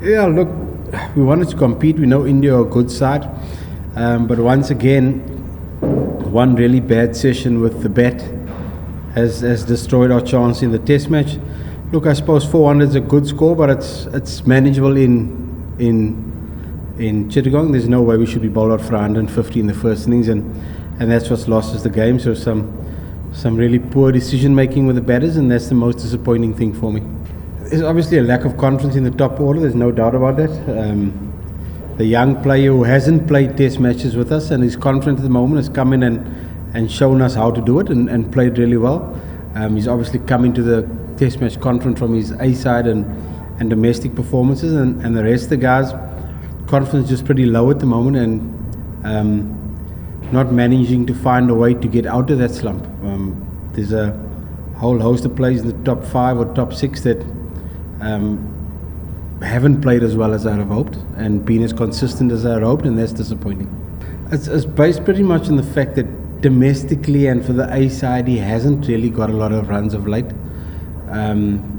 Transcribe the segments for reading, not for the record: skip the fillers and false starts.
Yeah, look, we wanted to compete. We know India are a good side, but once again, one really bad session with the bat has destroyed our chance in the Test match. Look, I suppose 400 is a good score, but it's manageable in Chittagong. There's no way we should be bowled out for 150 in the first innings, and that's what's lost us the game. So some really poor decision making with the batters, and that's the most disappointing thing for me. There's obviously a lack of confidence in the top order. There's no doubt about that. The young player who hasn't played Test matches with us and is confident at the moment has come in and shown us how to do it and played really well. He's obviously come into the Test match confident from his A side and domestic performances, and the rest of the guys' confidence is just pretty low at the moment and not managing to find a way to get out of that slump. There's a whole host of players in the top 5 or top 6 that haven't played as well as I'd have hoped and been as consistent as I had hoped, and that's disappointing. It's based pretty much on the fact that domestically and for the A side he hasn't really got a lot of runs of late, and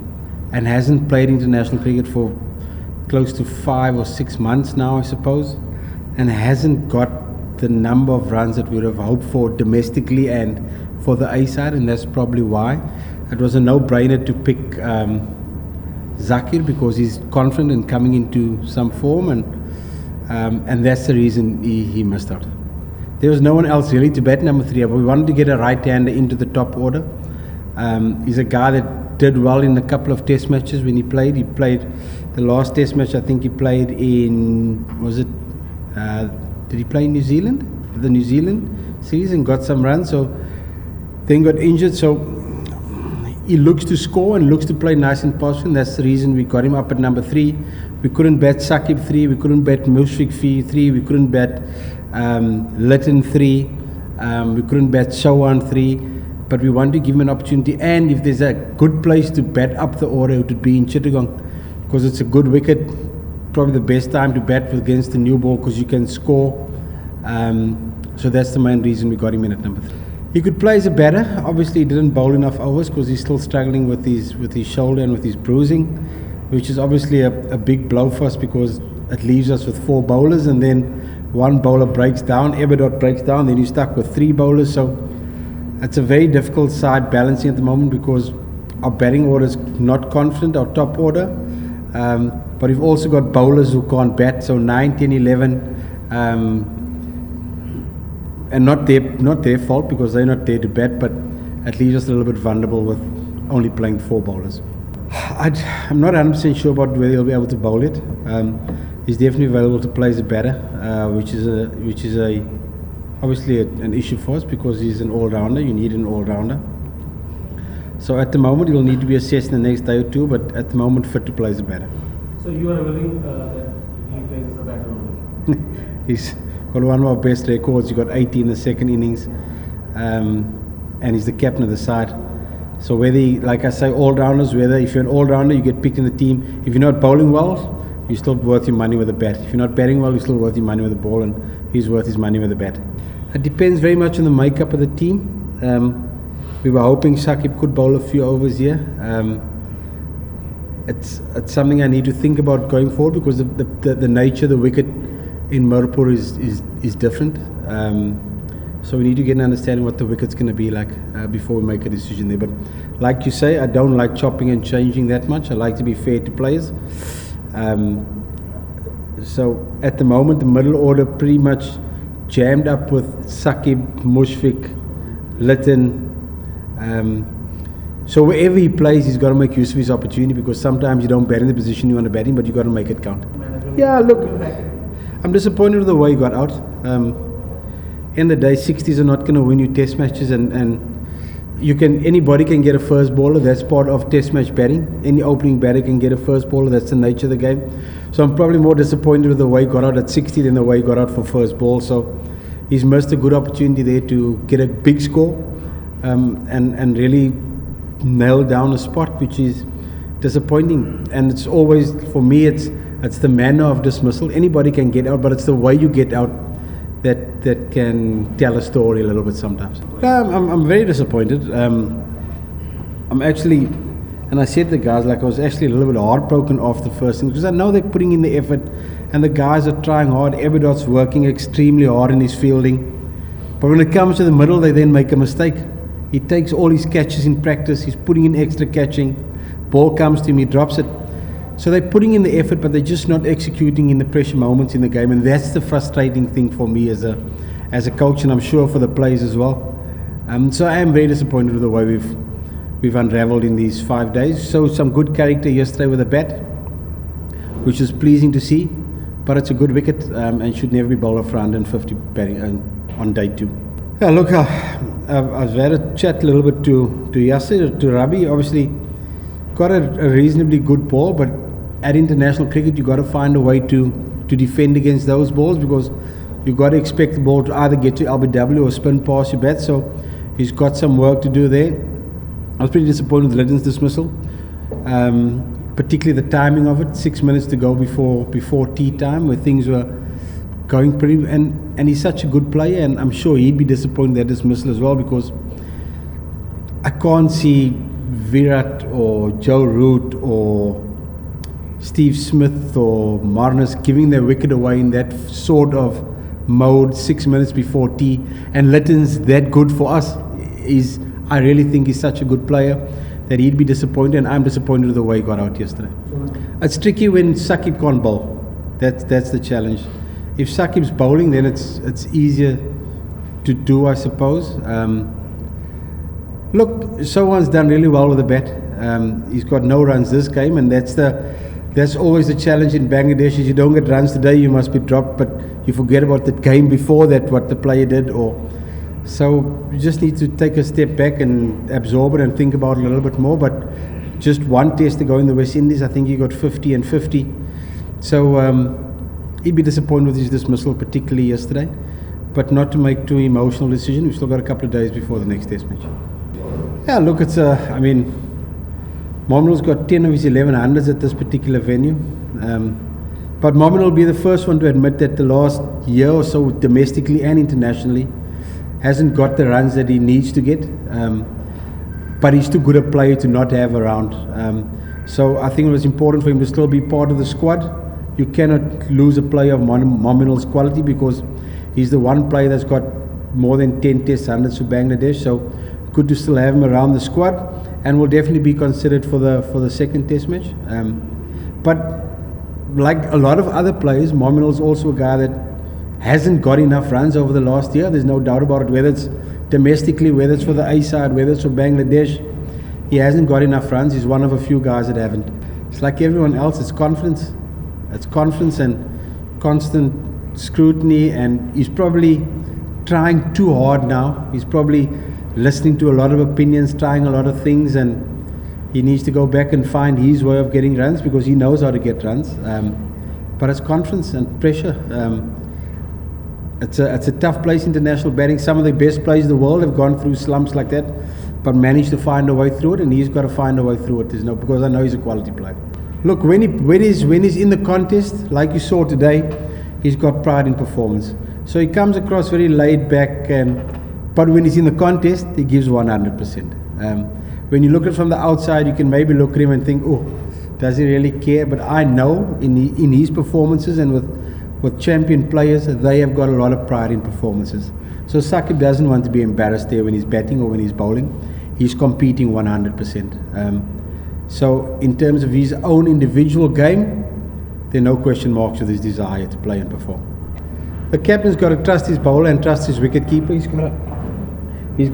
hasn't played international cricket for close to 5 or 6 months now, I suppose, and hasn't got the number of runs that we would have hoped for domestically and for the A side, and that's probably why. It was a no-brainer to pick Zakir because he's confident in coming into some form, and that's the reason he missed out. There was no one else really to bat number 3. But we wanted to get a right-hander into the top order. He's a guy that did well in a couple of Test matches when he played. He played the last Test match. I think he played in did he play in New Zealand? The New Zealand series, and got some runs. So then got injured. So he looks to score and looks to play nice and powerful, and that's the reason we got him up at number 3. We couldn't bat Sakib 3, we couldn't bat Mushfiq 3, we couldn't bat Litton 3, we couldn't bat Shawan 3, but we wanted to give him an opportunity. And if there's a good place to bat up the order, it would be in Chittagong, because it's a good wicket, probably the best time to bat against the new ball, because you can score. So that's the main reason we got him in at number 3. He could play as a batter. Obviously, he didn't bowl enough overs because he's still struggling with his shoulder and with his bruising, which is obviously a big blow for us because it leaves us with 4 bowlers, and then one bowler breaks down, Eberdot breaks down, then you're stuck with 3 bowlers. So it's a very difficult side balancing at the moment because our batting order is not confident, our top order, but we've also got bowlers who can't bat, so 9, 10, 11. And not their fault because they're not there to bat, but at least just a little bit vulnerable with only playing 4 bowlers. I'm not 100% sure about whether he'll be able to bowl it. He's definitely available to play as a batter, which is obviously an issue for us because he's an all-rounder. You need an all-rounder. So at the moment he'll need to be assessed in the next day or 2, but at the moment fit to play as a batter. So you are willing that he plays as a batter only? He's got one of our best records. He got 80 in the second innings, and he's the captain of the side. So whether, like I say, all-rounders, if you're an all-rounder, you get picked in the team. If you're not bowling well, you're still worth your money with a bat. If you're not batting well, you're still worth your money with a ball, and he's worth his money with a bat. It depends very much on the makeup of the team. We were hoping Shakib could bowl a few overs here. It's something I need to think about going forward because the nature of the wicket in Mirpur is different. So we need to get an understanding what the wicket's going to be like before we make a decision there. But like you say, I don't like chopping and changing that much. I like to be fair to players. So at the moment, the middle order pretty much jammed up with Sakib, Mushfiq, Litton. So wherever he plays, he's got to make use of his opportunity because sometimes you don't bat in the position you want to bat in, but you got to make it count. Yeah, look, I'm disappointed with the way he got out. In the day, 60s are not going to win you Test matches, and anybody can get a first bowler. That's part of Test match batting. Any opening batter can get a first bowler. That's the nature of the game. So I'm probably more disappointed with the way he got out at 60 than the way he got out for first ball. So he's missed a good opportunity there to get a big score and really nail down a spot, which is disappointing. And it's always, for me, it's the manner of dismissal. Anybody can get out, but it's the way you get out that can tell a story a little bit sometimes. I'm very disappointed. I'm actually And I said to the guys, like, I was actually a little bit heartbroken off the first thing, because I know they're putting in the effort and the guys are trying hard. Eberdot's working extremely hard in his fielding. But when it comes to the middle, they then make a mistake. He takes all his catches in practice, he's putting in extra catching, ball comes to him, he drops it. So they're putting in the effort, but they're just not executing in the pressure moments in the game, and that's the frustrating thing for me as a coach, and I'm sure for the players as well. So I am very disappointed with the way we've unravelled in these 5 days. So some good character yesterday with a bat, which is pleasing to see, but it's a good wicket and should never be bowled off for 150 batting on day 2. Yeah, look, I've had a chat a little bit to Yasser, to Rabi. Obviously, got a reasonably good ball, but at international cricket, you've got to find a way to defend against those balls, because you've got to expect the ball to either get to LBW or spin past your bat. So he's got some work to do there. I was pretty disappointed with Lytton's dismissal, particularly the timing of it. 6 minutes to go before tea time, where things were going pretty, and he's such a good player, and I'm sure he'd be disappointed at dismissal as well, because I can't see Virat or Joe Root or Steve Smith or Marnus giving their wicket away in that sort of mode 6 minutes before tea. And Lytton's that good for us. I really think he's such a good player that he'd be disappointed, and I'm disappointed with the way he got out yesterday. It's tricky when Saqib can't bowl. That's the challenge. If Saqib's bowling, then it's easier to do, I suppose. Look, someone's done really well with the bat. He's got no runs this game, and that's always the challenge in Bangladesh. Is you don't get runs today, you must be dropped, but you forget about the game before that, what the player did. So you just need to take a step back and absorb it and think about it a little bit more. But just one test to go in the West Indies, I think he got 50 and 50. So he'd be disappointed with his dismissal, particularly yesterday, but not to make too emotional decision. We've still got a couple of days before the next test match. Yeah, look, Mominal's got 10 of his 11 hundreds at this particular venue. But Mominal will be the first one to admit that the last year or so, domestically and internationally, hasn't got the runs that he needs to get. But he's too good a player to not have around. So I think it was important for him to still be part of the squad. You cannot lose a player of Mominal's quality, because he's the one player that's got more than 10 test hundreds for Bangladesh. So good to still have him around the squad, and will definitely be considered for the second test match. But like a lot of other players, Mominal's also a guy that hasn't got enough runs over the last year. There's no doubt about it, whether it's domestically, whether it's for the A side, whether it's for Bangladesh. He hasn't got enough runs. He's one of a few guys that haven't. It's like everyone else, it's confidence. It's confidence and constant scrutiny, and he's probably trying too hard now. He's probably listening to a lot of opinions, trying a lot of things, and he needs to go back and find his way of getting runs, because he knows how to get runs. But it's confidence and pressure. It's a tough place, international batting. Some of the best players in the world have gone through slumps like that, but managed to find a way through it, and he's got to find a way through it. Because I know he's a quality player. Look, when he's in the contest, like you saw today, he's got pride in performance. So he comes across very laid back, but when he's in the contest, he gives 100%. When you look at it from the outside, you can maybe look at him and think, oh, does he really care? But I know in his performances and with champion players, they have got a lot of pride in performances. So Saqib doesn't want to be embarrassed there when he's batting or when he's bowling. He's competing 100%. So in terms of his own individual game, there are no question marks with his desire to play and perform. The captain's got to trust his bowler and trust his wicketkeeper. He's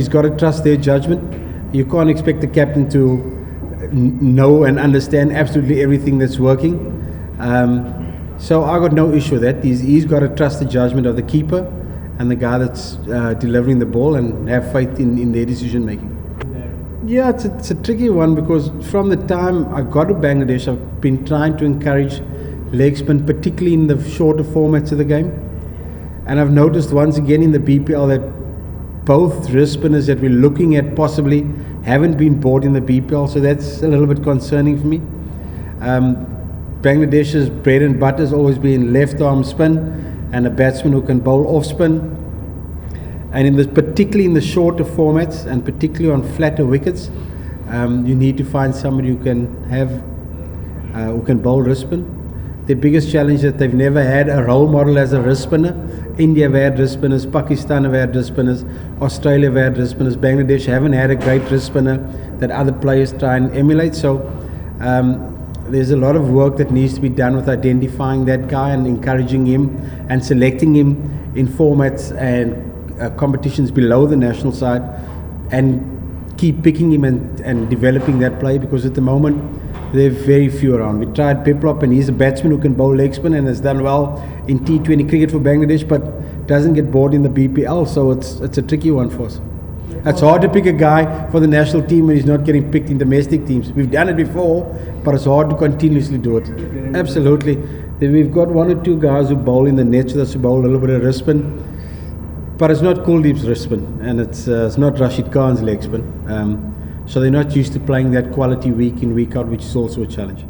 got to trust their judgment. You can't expect the captain to know and understand absolutely everything that's working. So I got no issue with that. He's got to trust the judgment of the keeper and the guy that's delivering the ball, and have faith in their decision making. Yeah, it's a tricky one, because from the time I got to Bangladesh, I've been trying to encourage leg spin, particularly in the shorter formats of the game. And I've noticed once again in the BPL that both wrist spinners that we're looking at possibly haven't been bought in the BPL, so that's a little bit concerning for me. Bangladesh's bread and butter has always been left arm spin and a batsman who can bowl off spin. And particularly in the shorter formats, and particularly on flatter wickets, You need to find somebody who can who can bowl wrist spin. The biggest challenge that they've never had a role model as a wrist spinner. India have had wrist spinners, Pakistan have had wrist spinners, Australia have had wrist spinners, Bangladesh haven't had a great wrist spinner that other players try and emulate. So there's a lot of work that needs to be done with identifying that guy and encouraging him and selecting him in formats and competitions below the national side, and keep picking him and developing that play, because at the moment there are very few around. We tried Biplop, and he's a batsman who can bowl leg spin and has done well in T20 cricket for Bangladesh, but doesn't get bored in the BPL, so it's a tricky one for us. It's hard to pick a guy for the national team when he's not getting picked in domestic teams. We've done it before, but it's hard to continuously do it. Absolutely. We've got one or two guys who bowl in the nets with us, who bowl a little bit of wrist spin, but it's not Kuldeep's wrist spin, and it's not Rashid Khan's leg spin. So they're not used to playing that quality week in, week out, which is also a challenge.